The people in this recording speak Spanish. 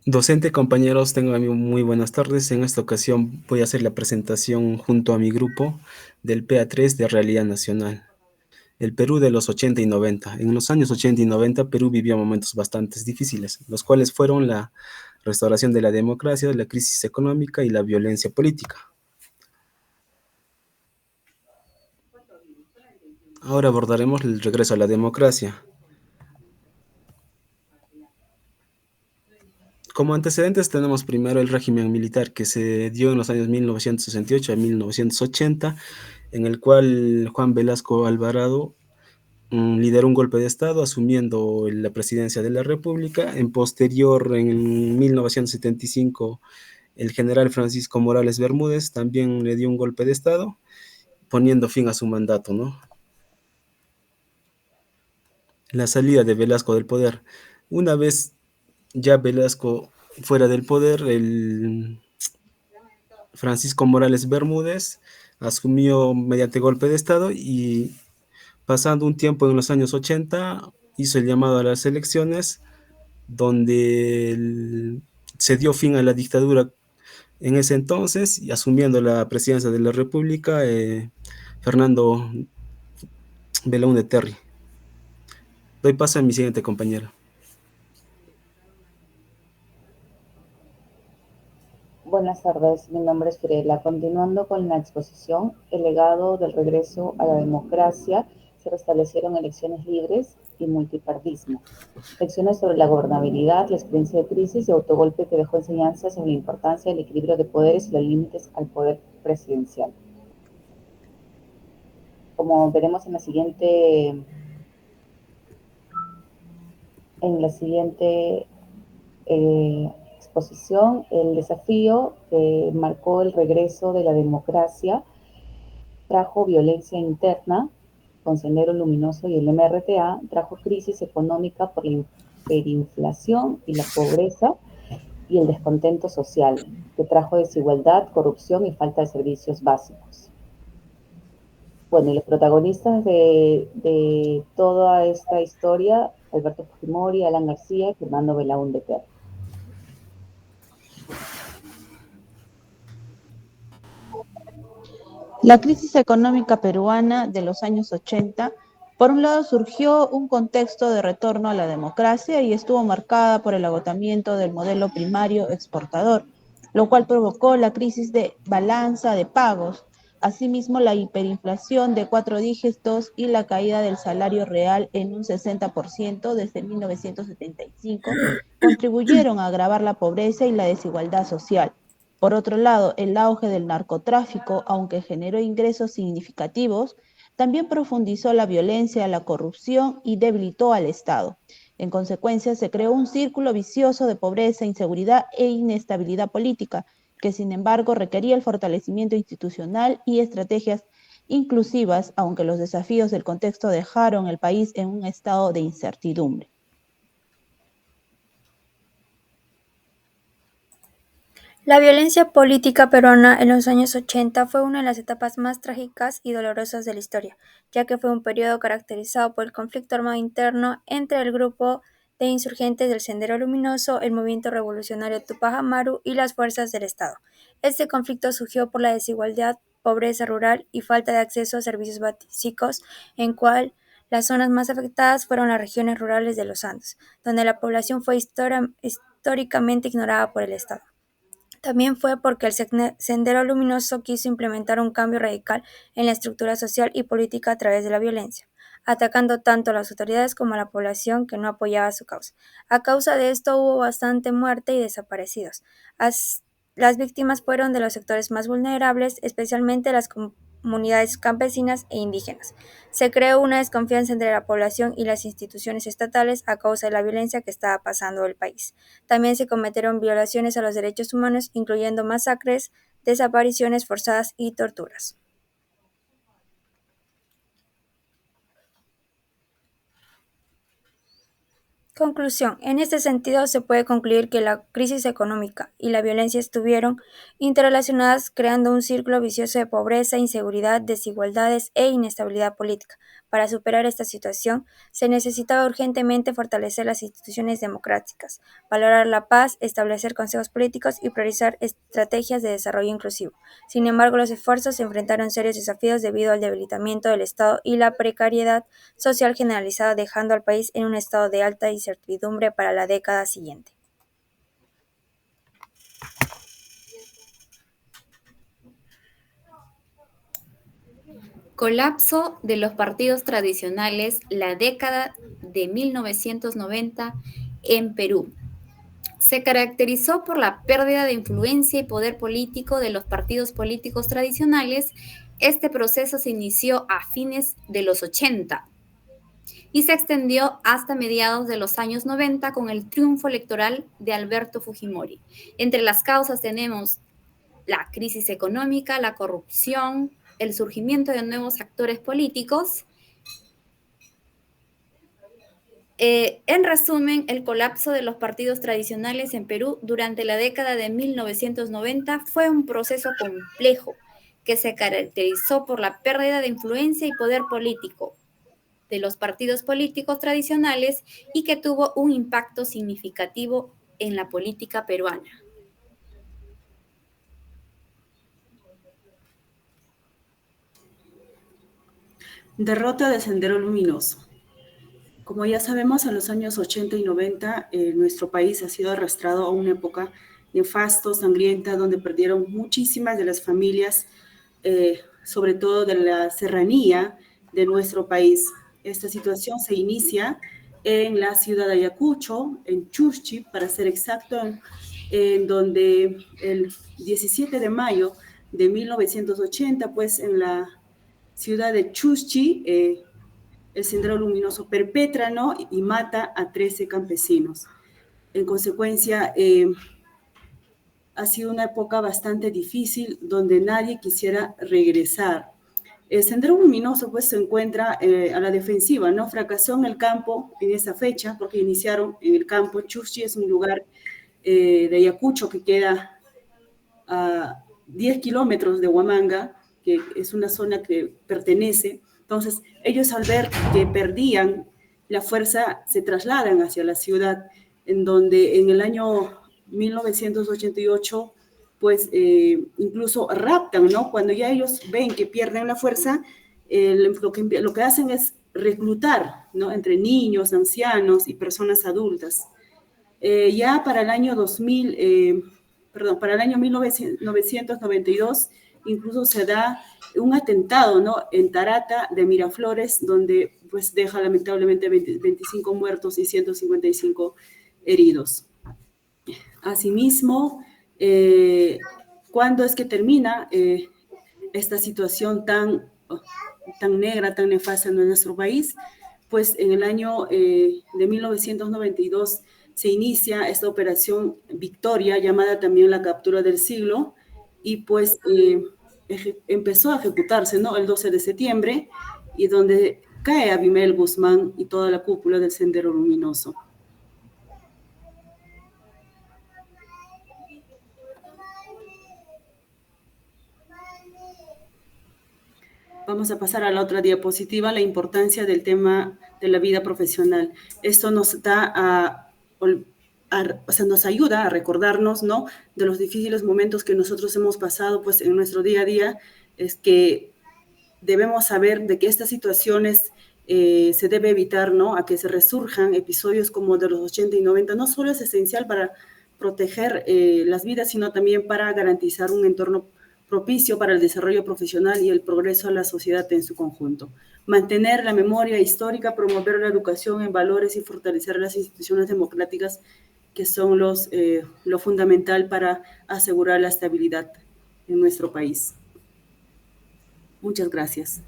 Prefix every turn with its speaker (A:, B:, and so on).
A: Docente, compañeros, muy buenas tardes. En esta ocasión voy a hacer la presentación junto a mi grupo del PA3 de Realidad Nacional, el Perú de los 80 y 90. En los años 80 y 90, Perú vivió momentos bastante difíciles, los cuales fueron la restauración de la democracia, la crisis económica y la violencia política. Ahora abordaremos el regreso a la democracia. Como antecedentes tenemos primero el régimen militar que se dio en los años 1968 a 1980, en el cual Juan Velasco Alvarado lideró un golpe de Estado asumiendo la presidencia de la República. En posterior, en 1975, el general Francisco Morales Bermúdez también le dio un golpe de Estado, poniendo fin a su mandato, ¿no? La salida de Velasco del poder. Una vez ya Velasco fuera del poder, el Francisco Morales Bermúdez asumió mediante golpe de Estado y pasando un tiempo en los años 80 hizo el llamado a las elecciones donde se dio fin a la dictadura en ese entonces y asumiendo la presidencia de la República Fernando Belaúnde Terry. Doy paso a mi siguiente compañero.
B: Buenas tardes, mi nombre es Fiorella. Continuando con la exposición, el legado del regreso a la democracia, se restablecieron elecciones libres y multipartismo. Lecciones sobre la gobernabilidad, la experiencia de crisis y autogolpe que dejó enseñanzas sobre la importancia del equilibrio de poderes y los límites al poder presidencial. Como veremos en la siguiente exposición, el desafío que marcó el regreso de la democracia trajo violencia interna con Sendero Luminoso y el MRTA, trajo crisis económica por la hiperinflación y la pobreza y el descontento social, que trajo desigualdad, corrupción y falta de servicios básicos. Bueno, y los protagonistas de toda esta historia, Alberto Fujimori, Alan García y Fernando Belaúnde Terry.
C: La crisis económica peruana de los años 80, por un lado, surgió un contexto de retorno a la democracia y estuvo marcada por el agotamiento del modelo primario exportador, lo cual provocó la crisis de balanza de pagos, asimismo la hiperinflación de 4 dígitos y la caída del salario real en un 60% desde 1975, contribuyeron a agravar la pobreza y la desigualdad social. Por otro lado, el auge del narcotráfico, aunque generó ingresos significativos, también profundizó la violencia, la corrupción y debilitó al Estado. En consecuencia, se creó un círculo vicioso de pobreza, inseguridad e inestabilidad política, que sin embargo requería el fortalecimiento institucional y estrategias inclusivas, aunque los desafíos del contexto dejaron el país en un estado de incertidumbre.
D: La violencia política peruana en los años 80 fue una de las etapas más trágicas y dolorosas de la historia, ya que fue un periodo caracterizado por el conflicto armado interno entre el grupo de insurgentes del Sendero Luminoso, el movimiento revolucionario Tupac Amaru y las fuerzas del Estado. Este conflicto surgió por la desigualdad, pobreza rural y falta de acceso a servicios básicos, en cual las zonas más afectadas fueron las regiones rurales de los Andes, donde la población fue históricamente ignorada por el Estado. También fue porque el Sendero Luminoso quiso implementar un cambio radical en la estructura social y política a través de la violencia, atacando tanto a las autoridades como a la población que no apoyaba su causa. A causa de esto hubo bastante muerte y desaparecidos. Las víctimas fueron de los sectores más vulnerables, especialmente las comunidades campesinas e indígenas. Se creó una desconfianza entre la población y las instituciones estatales a causa de la violencia que estaba pasando el país. También se cometieron violaciones a los derechos humanos, incluyendo masacres, desapariciones forzadas y torturas. Conclusión. En este sentido, se puede concluir que la crisis económica y la violencia estuvieron interrelacionadas, creando un círculo vicioso de pobreza, inseguridad, desigualdades e inestabilidad política. Para superar esta situación, se necesitaba urgentemente fortalecer las instituciones democráticas, valorar la paz, establecer consejos políticos y priorizar estrategias de desarrollo inclusivo. Sin embargo, los esfuerzos se enfrentaron serios desafíos debido al debilitamiento del Estado y la precariedad social generalizada, dejando al país en un estado de alta incertidumbre para la década siguiente.
E: Colapso de los partidos tradicionales, la década de 1990 en Perú. Se caracterizó por la pérdida de influencia y poder político de los partidos políticos tradicionales. Este proceso se inició a fines de los 80 y se extendió hasta mediados de los años 90 con el triunfo electoral de Alberto Fujimori. Entre las causas tenemos la crisis económica, la corrupción, el surgimiento de nuevos actores políticos. En resumen, el colapso de los partidos tradicionales en Perú durante la década de 1990 fue un proceso complejo que se caracterizó por la pérdida de influencia y poder político de los partidos políticos tradicionales y que tuvo un impacto significativo en la política peruana.
F: Derrota de Sendero Luminoso. Como ya sabemos, en los años 80 y 90, nuestro país ha sido arrastrado a una época nefasta, sangrienta, donde perdieron muchísimas de las familias, sobre todo de la serranía de nuestro país. Esta situación se inicia en la ciudad de Ayacucho, en Chuschi, para ser exacto, en donde el 17 de mayo de 1980, pues en la ciudad de Chuschi, el Sendero Luminoso perpetra, ¿no?, y mata a 13 campesinos. En consecuencia, ha sido una época bastante difícil donde nadie quisiera regresar. El Sendero Luminoso pues se encuentra a la defensiva, ¿no? Fracasó en el campo en esa fecha porque iniciaron en el campo. Chuschi es un lugar de Ayacucho que queda a 10 kilómetros de Huamanga, que es una zona que pertenece. Entonces, ellos al ver que perdían la fuerza, se trasladan hacia la ciudad, en donde en el año 1988, pues incluso raptan, ¿no? Cuando ya ellos ven que pierden la fuerza, lo que hacen es reclutar, ¿no?, entre niños, ancianos y personas adultas. Ya para el año 1992, incluso se da un atentado, ¿no?, en Tarata de Miraflores, donde pues deja lamentablemente 25 muertos y 155 heridos. Asimismo, ¿cuándo es que termina esta situación tan negra, tan nefasta en nuestro país? Pues en el año de 1992 se inicia esta operación Victoria, llamada también la captura del siglo, y pues empezó a ejecutarse, ¿no?, el 12 de septiembre, y donde cae Abimael Guzmán y toda la cúpula del Sendero Luminoso. Vamos a pasar a la otra diapositiva, la importancia del tema de la vida profesional. Esto nos nos ayuda a recordarnos, ¿no?, de los difíciles momentos que nosotros hemos pasado pues en nuestro día a día. Es que debemos saber de que estas situaciones se debe evitar, ¿no?, a que se resurjan episodios como de los 80 y 90. No solo es esencial para proteger las vidas, sino también para garantizar un entorno propicio para el desarrollo profesional y el progreso de la sociedad en su conjunto. Mantener la memoria histórica, promover la educación en valores y fortalecer las instituciones democráticas, que son lo fundamental para asegurar la estabilidad en nuestro país. Muchas gracias.